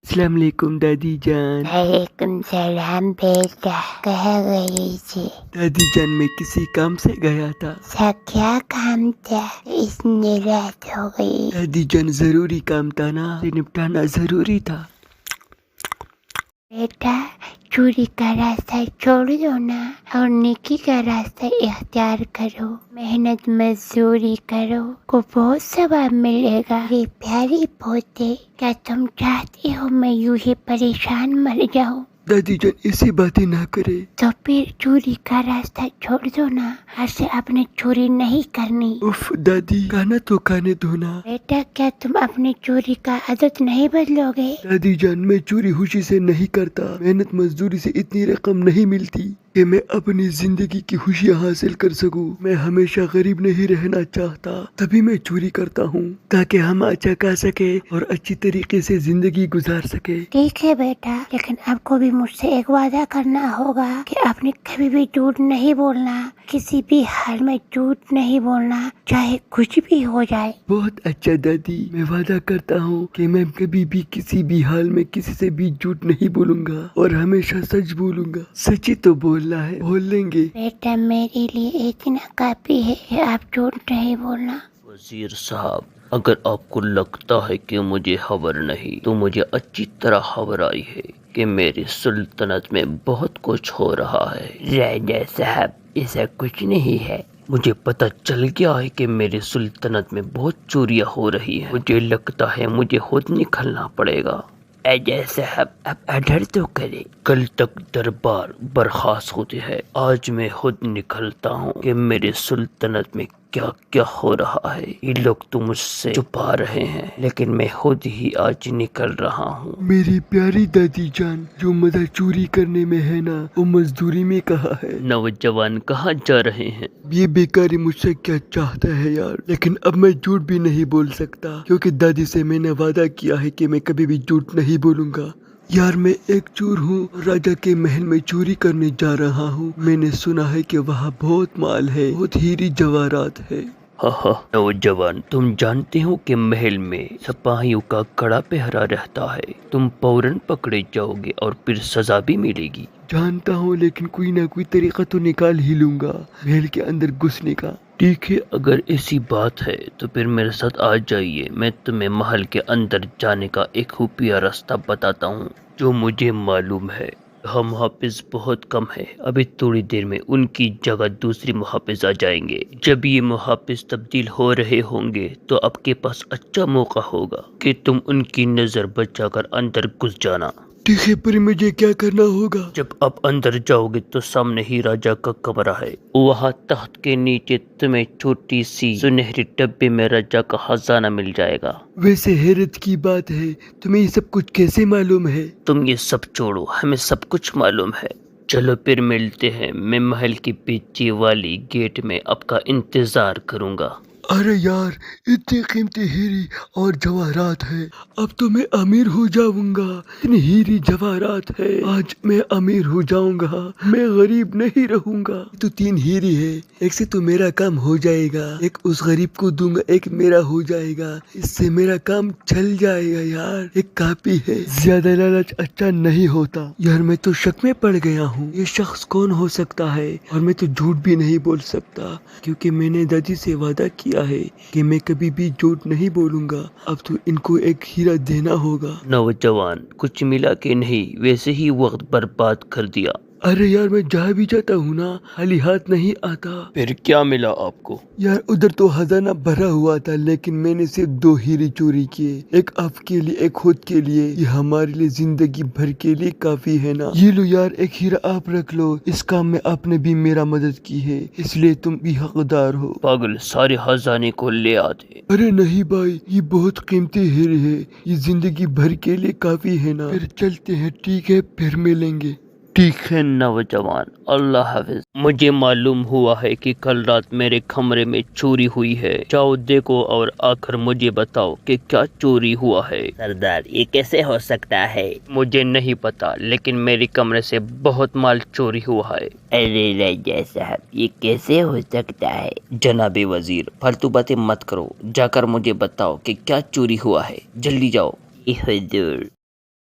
السلام علیکم دادی جان۔ وعلیکم السلام بیٹا، کہاں گئی تھی؟ دادی جان میں کسی کام سے گیا تھا۔ سا کیا کام تھا؟ اتنی رات ہو گئی۔ دادی جان ضروری کام تھا نا، اسے نپٹانا ضروری تھا۔ بیٹا چوری کا راستہ چھوڑ دو نا اور نیکی کا راستہ اختیار کرو، محنت مزدوری کرو کو بہت ثواب ملے گا۔ یہ پیاری پوتے، کیا تم چاہتی ہو میں یوں ہی پریشان مر جاؤں؟ دادی جان ایسی باتیں نہ کرے۔ تو پھر چوری کا راستہ چھوڑ دو نا، آج سے آپ نے چوری نہیں کرنی۔ اف دادی کھانا تو کھانے دو نا۔ بیٹا کیا تم اپنی چوری کا عادت نہیں بدلو گے؟ دادی جان میں چوری خوشی سے نہیں کرتا، محنت مزدوری سے اتنی رقم نہیں ملتی کہ میں اپنی زندگی کی خوشیاں حاصل کر سکوں۔ میں ہمیشہ غریب نہیں رہنا چاہتا، تبھی میں چوری کرتا ہوں تاکہ ہم اچھا کھا سکے اور اچھی طریقے سے زندگی گزار سکے۔ ٹھیک ہے بیٹا، لیکن آپ کو بھی مجھ سے ایک وعدہ کرنا ہوگا کہ آپ نے کبھی بھی جھوٹ نہیں بولنا، کسی بھی حال میں جھوٹ نہیں بولنا، چاہے کچھ بھی ہو جائے۔ بہت اچھا دادی، میں وعدہ کرتا ہوں کہ میں کبھی بھی کسی بھی حال میں کسی سے بھی جھوٹ نہیں بولوں گا اور ہمیشہ سچ بولوں گا۔ سچ ہی تو بولنا ہے، بول لیں گے۔ بیٹا میرے لیے اتنا کافی ہے کہ آپ جھوٹ نہیں بولنا۔ وزیر صاحب، اگر آپ کو لگتا ہے کہ مجھے خبر نہیں تو مجھے اچھی طرح خبر آئی ہے کہ میری سلطنت میں بہت کچھ ہو رہا ہے۔ راجہ صاحب ایسا کچھ نہیں ہے، مجھے پتہ چل گیا ہے کہ میری سلطنت میں بہت چوریاں ہو رہی ہیں۔ مجھے لگتا ہے مجھے خود نکلنا پڑے گا۔ راجہ صاحب اب آرڈر تو کرے، کل تک دربار برخاست ہوتے ہیں، آج میں خود نکلتا ہوں کہ میری سلطنت میں کیا کیا ہو رہا ہے۔ یہ لوگ تو مجھ سے چھپا رہے ہیں لیکن میں خود ہی آج نکل رہا ہوں۔ میری پیاری دادی جان، جو مزہ چوری کرنے میں ہے نا وہ مزدوری میں کہا ہے۔ نوجوان کہاں جا رہے ہیں؟ یہ بیکاری مجھ سے کیا چاہتا ہے یار، لیکن اب میں جھوٹ بھی نہیں بول سکتا کیونکہ دادی سے میں نے وعدہ کیا ہے کہ میں کبھی بھی جھوٹ نہیں بولوں گا۔ یار میں ایک چور ہوں، راجہ کے محل میں چوری کرنے جا رہا ہوں۔ میں نے سنا ہے کہ وہاں بہت مال ہے، بہت ہیری جواہرات ہے۔ نوجوان، تم جانتے ہو کہ محل میں سپاہیوں کا کڑا پہرا رہتا ہے، تم فوراً پکڑے جاؤ گے اور پھر سزا بھی ملے گی۔ جانتا ہوں لیکن کوئی نہ کوئی طریقہ تو نکال ہی لوں گا محل کے اندر گھسنے کا۔ ٹھیک ہے، اگر ایسی بات ہے تو پھر میرے ساتھ آ جائیے، میں تمہیں محل کے اندر جانے کا ایک خفیہ راستہ بتاتا ہوں جو مجھے معلوم ہے۔ یہاں محافظ بہت کم ہے، ابھی تھوڑی دیر میں ان کی جگہ دوسری محافظ آ جائیں گے۔ جب یہ محافظ تبدیل ہو رہے ہوں گے تو آپ کے پاس اچھا موقع ہوگا کہ تم ان کی نظر بچا کر اندر گھس جانا۔ ٹھیک ہے، پر مجھے کیا کرنا ہوگا؟ جب آپ اندر جاؤ گے تو سامنے ہی راجہ کا کمرہ ہے، وہاں تخت کے نیچے تمہیں چھوٹی سی سنہری ڈبے میں راجہ کا خزانہ مل جائے گا۔ ویسے حیرت کی بات ہے، تمہیں یہ سب کچھ کیسے معلوم ہے؟ تم یہ سب چھوڑو، ہمیں سب کچھ معلوم ہے۔ چلو پھر ملتے ہیں، میں محل کی پیچھے والی گیٹ میں آپ کا انتظار کروں گا۔ ارے یار، اتنی قیمتی ہیری اور جواہرات ہے، اب تو میں امیر ہو جاؤں گا۔ اتنی ہیری جواہرات ہے، آج میں امیر ہو جاؤں گا، میں غریب نہیں رہوں گا۔ تو 3 ہیری ہے، ایک سے تو میرا کام ہو جائے گا، ایک اس غریب کو دوں گا، ایک میرا ہو جائے گا، اس سے میرا کام چل جائے گا یار، ایک کافی ہے۔ زیادہ لالچ اچھا نہیں ہوتا یار، میں تو شک میں پڑ گیا ہوں، یہ شخص کون ہو سکتا ہے؟ اور میں تو جھوٹ بھی نہیں بول سکتا کیونکہ میں نے دادی سے وعدہ کیا ہے کہ میں کبھی بھی جھوٹ نہیں بولوں گا۔ اب تو ان کو ایک ہیرا دینا ہوگا۔ نوجوان، کچھ ملا کہ نہیں؟ ویسے ہی وقت برباد کر دیا۔ ارے یار میں جہاں بھی جاتا ہوں نا خالی ہاتھ نہیں آتا۔ پھر کیا ملا آپ کو؟ یار ادھر تو خزانہ بھرا ہوا تھا لیکن میں نے صرف 2 ہیرے چوری کیے، ایک آپ کے لیے ایک خود کے لیے، یہ ہمارے لیے زندگی بھر کے لیے کافی ہے نا۔ یہ لو یار، ایک ہیرا آپ رکھ لو، اس کام میں آپ نے بھی میرا مدد کی ہے اس لیے تم بھی حقدار ہو۔ پاگل، سارے خزانے کو لے آتے۔ ارے نہیں بھائی، یہ بہت قیمتی ہیرے ہے، یہ زندگی بھر کے لیے کافی ہے نا۔ پھر چلتے ہیں، ٹھیک ہے، پھر ملیں گے۔ ٹھیک ہے نوجوان، اللہ حافظ۔ مجھے معلوم ہوا ہے کہ کل رات میرے کمرے میں چوری ہوئی ہے، جاؤ دیکھو اور آ کر مجھے بتاؤ کہ کیا چوری ہوا ہے۔ سردار، یہ کیسے ہو سکتا ہے؟ مجھے نہیں پتا، لیکن میرے کمرے سے بہت مال چوری ہوا ہے۔ ارے راجہ صاحب، یہ کیسے ہو سکتا ہے؟ جناب وزیر، فالتو باتیں مت کرو، جا کر مجھے بتاؤ کہ کیا چوری ہوا ہے، جلدی جاؤ۔ حضور،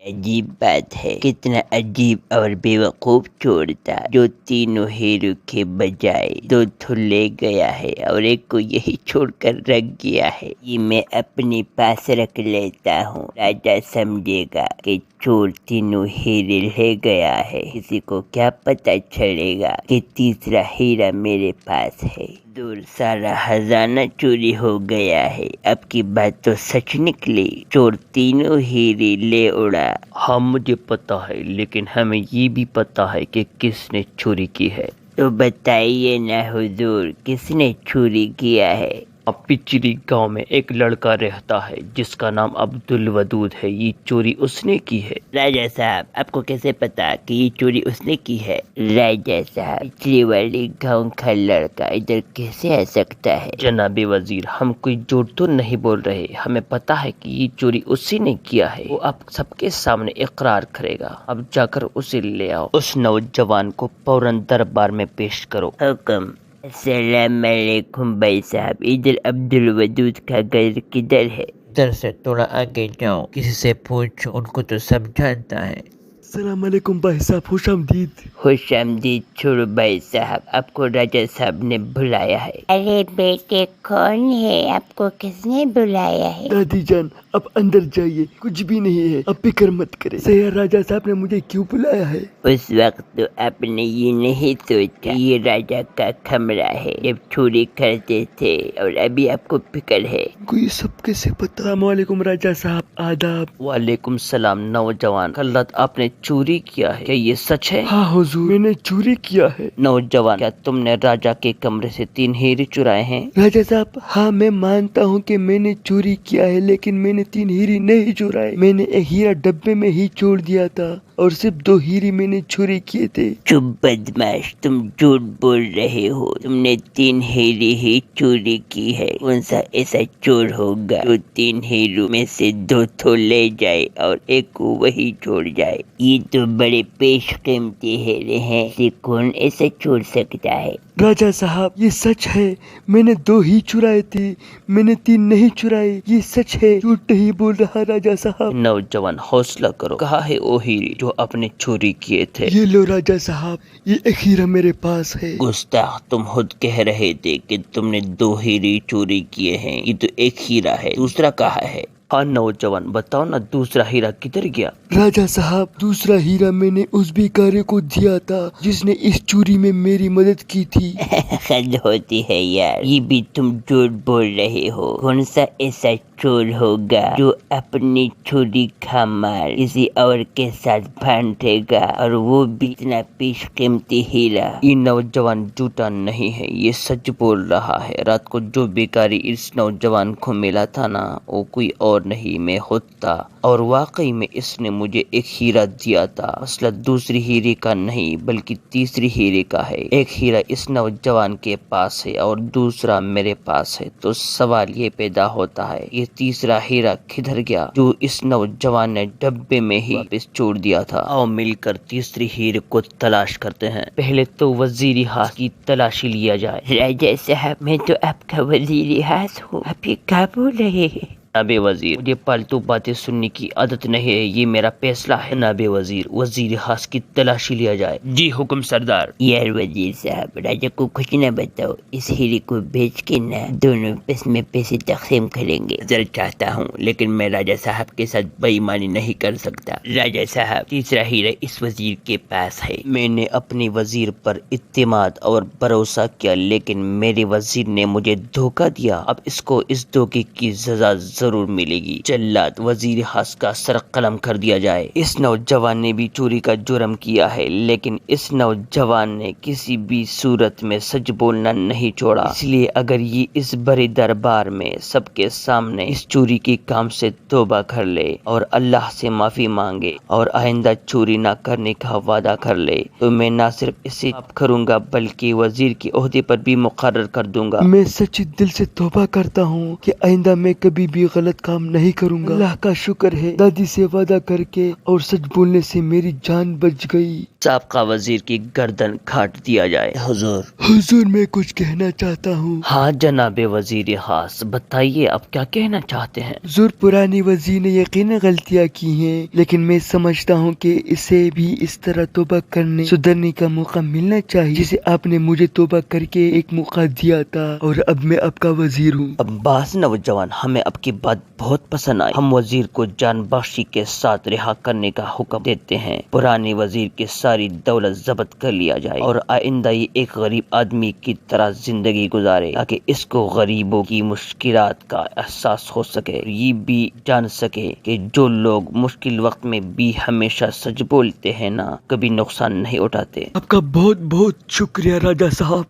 عجیب بات ہے، کتنا عجیب اور بیوقوف چور تھا جو تینوں ہیرو کے بجائے دو تو لے گیا ہے اور ایک کو یہی چھوڑ کر رکھ گیا ہے۔ یہ میں اپنے پاس رکھ لیتا ہوں، راجا سمجھے گا کہ چور تینوں ہیرے لے گیا ہے، کسی کو کیا پتہ چلے گا کہ تیسرا ہیرا میرے پاس ہے۔ دور سارا خزانہ چوری ہو گیا ہے، اب کی بات تو سچ نکلی، چور تینوں ہیرے لے اڑا۔ ہاں مجھے پتا ہے، لیکن ہمیں یہ بھی پتا ہے کہ کس نے چوری کی ہے۔ تو بتائیے نا حضور، کس نے چوری کیا ہے؟ پچری گاؤں میں ایک لڑکا رہتا ہے جس کا نام عبد الودود ہے، یہ چوری اس نے کی ہے۔ راجا صاحب، آپ کو کیسے پتا کہ یہ چوری اس نے کی ہے؟ راجا صاحب، پچھلی والے گاؤں کا لڑکا ادھر کیسے آ سکتا ہے؟ جناب وزیر، ہم کوئی جھوٹ تو نہیں بول رہے، ہمیں پتا ہے کہ یہ چوری اسی نے کیا ہے، وہ آپ سب کے سامنے اقرار کرے گا، اب جا کر اسے لے آؤ۔ اس نوجوان کو فوراً دربار میں پیش کرو۔ حکم۔ السلام علیکم بھائی صاحب، ادھر عبد الودود کا گھر کدھر ہے؟ ادھر سے تھوڑا آگے جاؤ، کسی سے پوچھو، ان کو تو سب جانتا ہے۔ السلام علیکم بھائی صاحب، خوش آمدید۔ خوش آمدید چھوڑو بھائی صاحب، آپ کو راجا صاحب نے بلایا ہے۔ ارے بیٹے، کون ہے؟ آپ کو کس نے بلایا ہے؟ دادی جان، اب اندر جائیے، کچھ بھی نہیں ہے، اب فکر مت کرے۔ سیاح راجا صاحب نے مجھے کیوں بلایا ہے؟ اس وقت تو آپ نے یہ نہیں سوچا یہ راجا کا کمرہ ہے جب چوری کرتے تھے، اور ابھی آپ کو فکر ہے۔ کو یہ سب کیسے پتا؟ السلام علیکم راجا صاحب، آداب۔ وعلیکم السلام نوجوان، کل رات آپ نے چوری کیا ہے، کیا یہ سچ ہے؟ ہاں حضور، میں نے چوری کیا ہے۔ نوجوان، کیا تم نے راجا کے کمرے سے 3 ہیرے چرائے ہیں؟ راجا صاحب، ہاں میں مانتا ہوں کہ میں نے چوری کیا ہے، لیکن میں نے 3 ہیرے نہیں چرائے، میں نے ایک ہیرا ڈبے میں ہی چھوڑ دیا تھا اور صرف 2 ہیرے میں نے چوری کیے تھے۔ چپ بدماش، تم جھوٹ بول رہے ہو، تم نے 3 ہیرے ہی چوری کی ہے۔ کون سا ایسا چور ہوگا جو 3 ہیروں میں سے 2 تو لے جائے اور ایک کو وہی چھوڑ جائے؟ یہ تو بڑے پیش قیمتی ہیرے ہیں، اسے کون ایسا چھوڑ سکتا ہے؟ راجا صاحب، یہ سچ ہے، میں نے 2 ہی چرائے تھے، میں نے 3 نہیں چرائے، یہ سچ ہے، جھوٹ نہیں بول رہا راجا صاحب۔ نوجوان حوصلہ کرو، کہاں ہے وہ ہیرے جو آپ نے چوری کیے تھے؟ یہ لو راجا صاحب، یہ ایک ہیرا میرے پاس ہے۔ گستاخ، تم خود کہہ رہے تھے کہ تم نے 2 ہیرے چوری کیے ہیں، یہ تو ایک ہیرا ہے، دوسرا کہاں ہے؟ ہاں نوجوان، بتاؤ نا دوسرا ہیرا کدھر گیا؟ راجا صاحب، دوسرا ہیرا میں نے اس بیکارے کو دیا تھا جس نے اس چوری میں میری مدد کی تھی۔ حد ہوتی ہے یار، یہ بھی تم جھوٹ بول رہے ہو۔ کون سا ایسا چور ہوگا جو اپنی چوری کا مال کسی اور کے ساتھ بانٹے گا، اور وہ بھی اتنا پیش قیمتی ہیرا؟ یہ نوجوان جھوٹا نہیں ہے، یہ سچ بول رہا ہے۔ رات کو جو بیکاری اس نوجوان کو ملا تھا نا، وہ کوئی اور نہیں، میں خود تھا، اور واقعی میں اس نے مجھے ایک ہیرا دیا تھا۔ مسئلہ دوسری ہیرے کا نہیں بلکہ تیسری ہیرے کا ہے۔ ایک ہیرا اس نوجوان کے پاس ہے اور دوسرا میرے پاس ہے، تو سوال یہ پیدا ہوتا ہے یہ تیسرا ہیرا کدھر گیا جو اس نوجوان نے ڈبے میں ہی واپس چھوڑ دیا تھا؟ آؤ مل کر تیسری ہیرے کو تلاش کرتے ہیں، پہلے تو وزیر خاص کی تلاشی لیا جائے۔ راجا صاحب، میں تو آپ کا وزیر خاص ہوں، آپ یہ کیا بول رہے ہیں؟ جناب وزیر، مجھے پالتو باتیں سننے کی عادت نہیں ہے، یہ میرا فیصلہ ہے۔ جناب وزیر، وزیر خاص کی تلاشی لیا جائے۔ جی حکم سردار۔ یار وزیر صاحب، راجا کو کچھ نہ بتاؤ، اس ہیرے کو بیچ کے نہ دونوں پس میں پیسے تقسیم کریں گے۔ نظر چاہتا ہوں لیکن میں راجا صاحب کے ساتھ بے ایمانی نہیں کر سکتا۔ راجا صاحب، تیسرا ہیرا اس وزیر کے پاس ہے۔ میں نے اپنے وزیر پر اعتماد اور بھروسہ کیا، لیکن میرے وزیر نے مجھے دھوکہ دیا، اب اس کو اس دھوکے کی سزا ضرور ملے گی۔ جلاد، وزیر خاص کا سر قلم کر دیا جائے۔ اس نوجوان نے بھی چوری کا جرم کیا ہے، لیکن اس نوجوان نے کسی بھی صورت میں سچ بولنا نہیں چھوڑا، اس لیے اگر یہ اس بڑے دربار میں سب کے سامنے اس چوری کے کام سے توبہ کر لے اور اللہ سے معافی مانگے اور آئندہ چوری نہ کرنے کا وعدہ کر لے، تو میں نہ صرف اسے معاف کروں گا بلکہ وزیر کے عہدے پر بھی مقرر کر دوں گا۔ میں سچ دل سے توبہ کرتا ہوں کہ آئندہ میں کبھی بھی غلط کام نہیں کروں گا۔ اللہ کا شکر ہے دادی سے وعدہ کر کے اور سچ بولنے سے میری جان بچ گئی۔ سابقہ وزیر کی گردن کاٹ دیا جائے۔ حضور۔ حضور میں کچھ کہنا چاہتا ہوں۔ ہاں جناب وزیر خاص، بتائیے آپ کیا کہنا چاہتے ہیں؟ حضور پرانی وزیر نے یقیناً غلطیاں کی ہیں، لیکن میں سمجھتا ہوں کہ اسے بھی اس طرح توبہ کرنے سدھرنے کا موقع ملنا چاہیے جسے آپ نے مجھے توبہ کر کے ایک موقع دیا تھا، اور اب میں آپ کا وزیر ہوں۔ عباس نوجوان، ہمیں آپ کی بات بہت پسند آئی۔ ہم وزیر کو جان بخشی کے ساتھ رہا کرنے کا حکم دیتے ہیں۔ پرانے وزیر کی ساری دولت ضبط کر لیا جائے اور آئندہ یہ ایک غریب آدمی کی طرح زندگی گزارے تاکہ اس کو غریبوں کی مشکلات کا احساس ہو سکے، یہ بھی جان سکے کہ جو لوگ مشکل وقت میں بھی ہمیشہ سچ بولتے ہیں نا، کبھی نقصان نہیں اٹھاتے۔ آپ کا بہت بہت شکریہ راجا صاحب۔